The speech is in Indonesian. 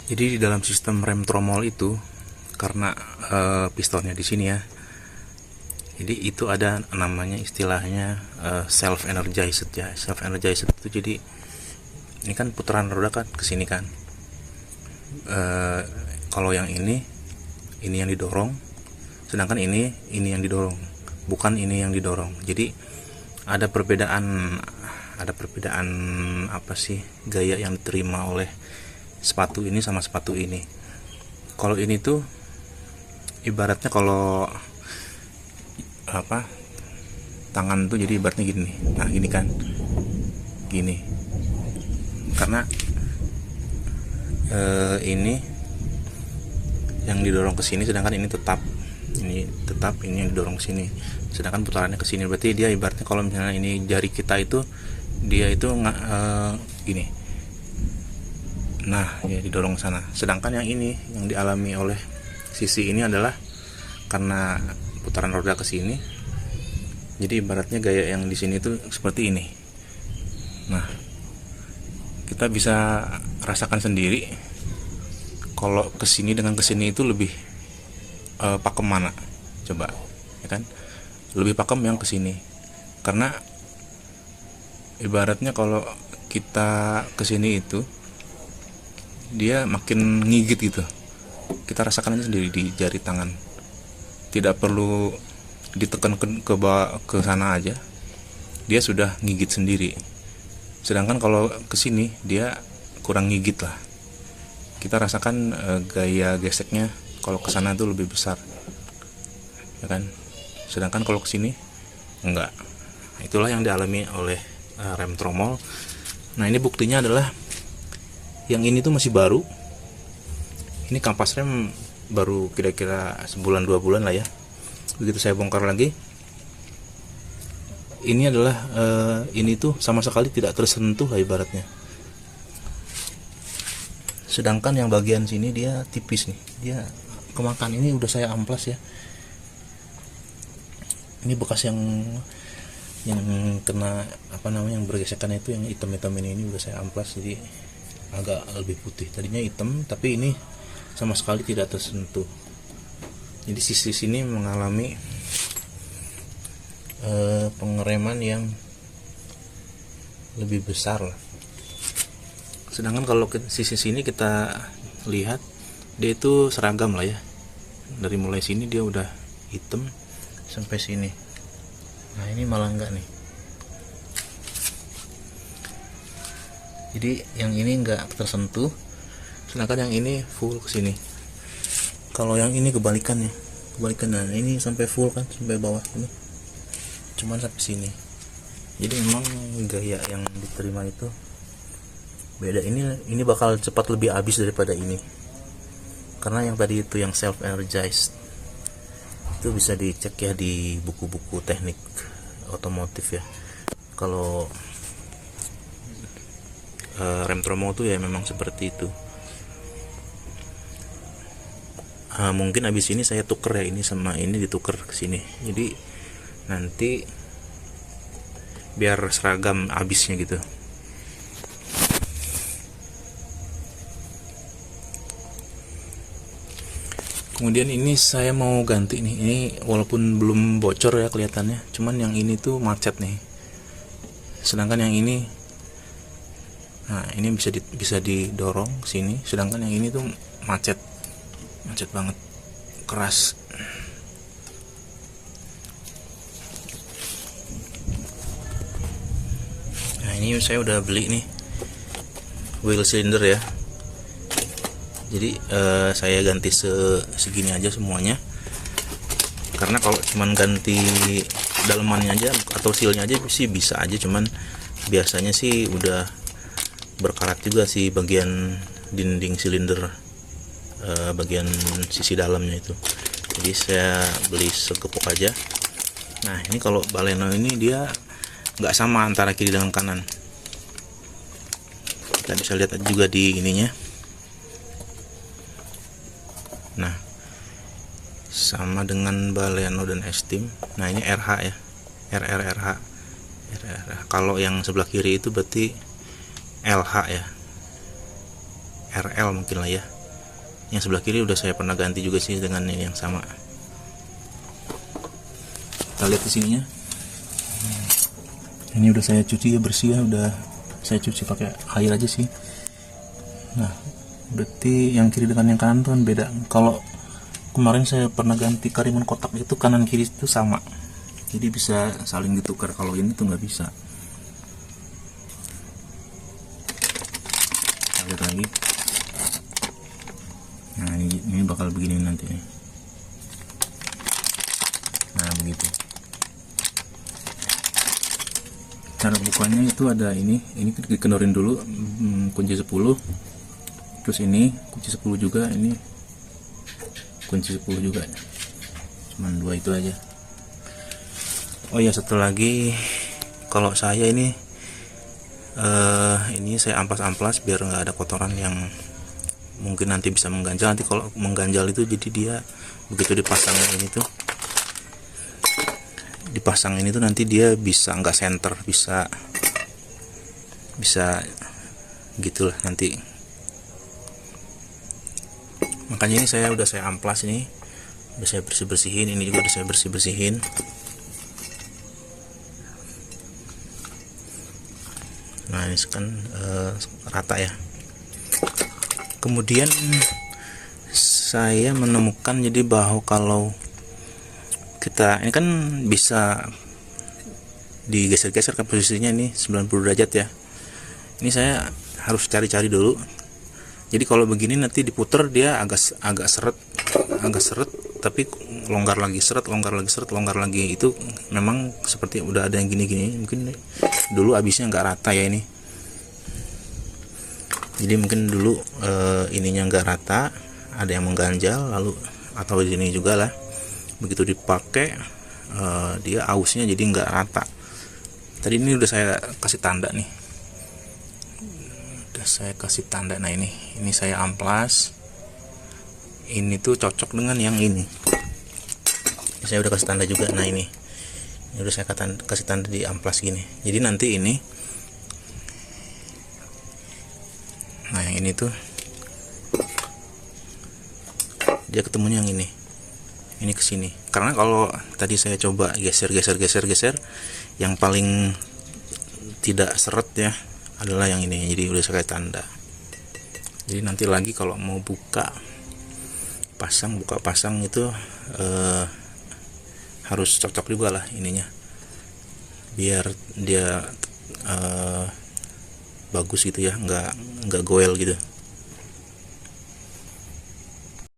Jadi di dalam sistem rem tromol itu, karena pistonnya di sini ya, jadi itu ada namanya istilahnya self energized ya. Self energized itu jadi ini kan putaran roda kan ke sini kan. Kalau yang ini yang didorong, sedangkan ini yang didorong, bukan ini yang didorong. Jadi ada perbedaan apa sih gaya yang diterima oleh sepatu ini sama sepatu ini. Kalau ini tuh ibaratnya kalau apa, tangan tuh jadi ibaratnya gini nih. Nah gini kan, gini, karena ini yang didorong ke sini, sedangkan ini tetap ini yang didorong ke sini, sedangkan putarannya ke sini. Berarti dia ibaratnya kalau misalnya ini jari kita itu, dia itu gini, nah ya didorong ke sana. Sedangkan yang ini yang dialami oleh sisi ini adalah karena putaran roda ke sini, jadi ibaratnya gaya yang di sini itu seperti ini. Nah, kita bisa rasakan sendiri kalau kesini dengan kesini itu lebih pakem mana, coba ya kan, lebih pakem yang kesini, karena ibaratnya kalau kita kesini itu dia makin ngigit gitu, kita rasakan aja sendiri di jari tangan, tidak perlu ditekan ke sana aja, dia sudah ngigit sendiri. Sedangkan kalau kesini dia kurang ngigit lah, kita rasakan gaya geseknya kalau ke sana tuh lebih besar ya kan, sedangkan kalau kesini enggak. Itulah yang dialami oleh rem tromol. Nah ini buktinya adalah yang ini tuh masih baru, ini kampas rem baru kira-kira sebulan 2 bulan lah ya. Begitu saya bongkar lagi, ini adalah ini tuh sama sekali tidak tersentuh lah ibaratnya. Sedangkan yang bagian sini dia tipis nih, dia kemakan. Ini udah saya amplas ya, ini bekas yang kena apa namanya, yang bergesekan itu, yang hitam-hitam ini udah saya amplas, jadi agak lebih putih. Tadinya hitam tapi ini sama sekali tidak tersentuh. Jadi sisi sini mengalami pengereman yang lebih besar lah. Sedangkan kalau ke sisi sini kita lihat, dia itu seragam lah ya. Dari mulai sini dia udah hitam sampai sini. Nah ini malah enggak nih. Jadi yang ini enggak tersentuh, sedangkan yang ini full ke sini. Kalau yang ini kebalikannya, nah ini sampai full kan, sampai bawah ini, cuman sampai sini. Jadi memang gaya yang diterima itu beda. Ini bakal cepat lebih habis daripada ini, karena yang tadi itu yang self energized itu bisa dicek ya di buku-buku teknik otomotif ya. Kalau rem tromol tuh ya memang seperti itu. Mungkin abis ini saya tuker ya, ini sama ini dituker ke sini, jadi nanti biar seragam abisnya gitu. Kemudian ini saya mau ganti nih, ini walaupun belum bocor ya kelihatannya, cuman yang ini tuh macet nih, sedangkan yang ini, nah ini bisa didorong sini, sedangkan yang ini tuh macet banget, keras. Nah ini saya udah beli nih wheel cylinder ya, jadi saya ganti segini aja semuanya, karena kalau cuman ganti dalemannya aja atau sealnya aja sih bisa aja, cuman biasanya sih udah berkarat juga sih bagian dinding silinder, bagian sisi dalamnya itu. Jadi saya beli segepok aja. Nah ini kalau Baleno ini dia nggak sama antara kiri dengan kanan, kita bisa lihat juga di ininya. Nah sama dengan Baleno dan Esteem. Nah ini RH ya, RH. Kalau yang sebelah kiri itu berarti LH ya, RL mungkin lah ya. Yang sebelah kiri udah saya pernah ganti juga sih dengan ini yang sama. Kita lihat di sininya. Ini udah saya cuci ya, bersih ya, udah saya cuci pakai air aja sih. Nah, berarti yang kiri dengan yang kanan tuh kan beda. Kalau kemarin saya pernah ganti karimun kotak itu kanan kiri itu sama, jadi bisa saling ditukar. Kalau ini tuh nggak bisa. Kita lihat lagi. Nah, ini bakal begini nanti nih. Nah, begitu. Cara bukanya itu ada ini dikeluarin dulu, kunci 10, terus ini kunci 10 juga, ini kunci 10 juga, cuman 2 itu aja. Oh ya, satu lagi, kalau saya ini saya amplas-amplas biar nggak ada kotoran yang mungkin nanti bisa mengganjal. Nanti kalau mengganjal itu jadi dia begitu dipasang ini tuh, nanti dia bisa nggak center, bisa gitulah nanti. Makanya ini udah saya amplas, ini udah saya bersihin, ini juga udah saya bersihin. Nah, ini kan rata ya. Kemudian saya menemukan jadi bahwa kalau kita ini kan bisa digeser-geser kan posisinya, ini 90 derajat ya. Ini saya harus cari-cari dulu. Jadi kalau begini nanti diputer dia agak seret, tapi longgar lagi, longgar lagi. Itu memang seperti udah ada yang gini-gini. Mungkin dulu habisnya nggak rata ya ini. Jadi mungkin dulu ininya nggak rata, ada yang mengganjal, lalu atau di sini juga lah. Begitu dipakai dia ausnya jadi nggak rata. Tadi ini udah saya kasih tanda nih, nah ini saya amplas, ini tuh cocok dengan yang ini saya udah kasih tanda juga. Nah ini udah saya kasih tanda di amplas gini, jadi nanti ini, nah yang ini tuh dia ketemunya yang ini ke sini. Karena kalau tadi saya coba geser, yang paling tidak seret ya adalah yang ini. Jadi udah saya tanda. Jadi nanti lagi kalau mau buka pasang itu harus cocok juga lah ininya, biar dia bagus gitu ya, nggak goel gitu.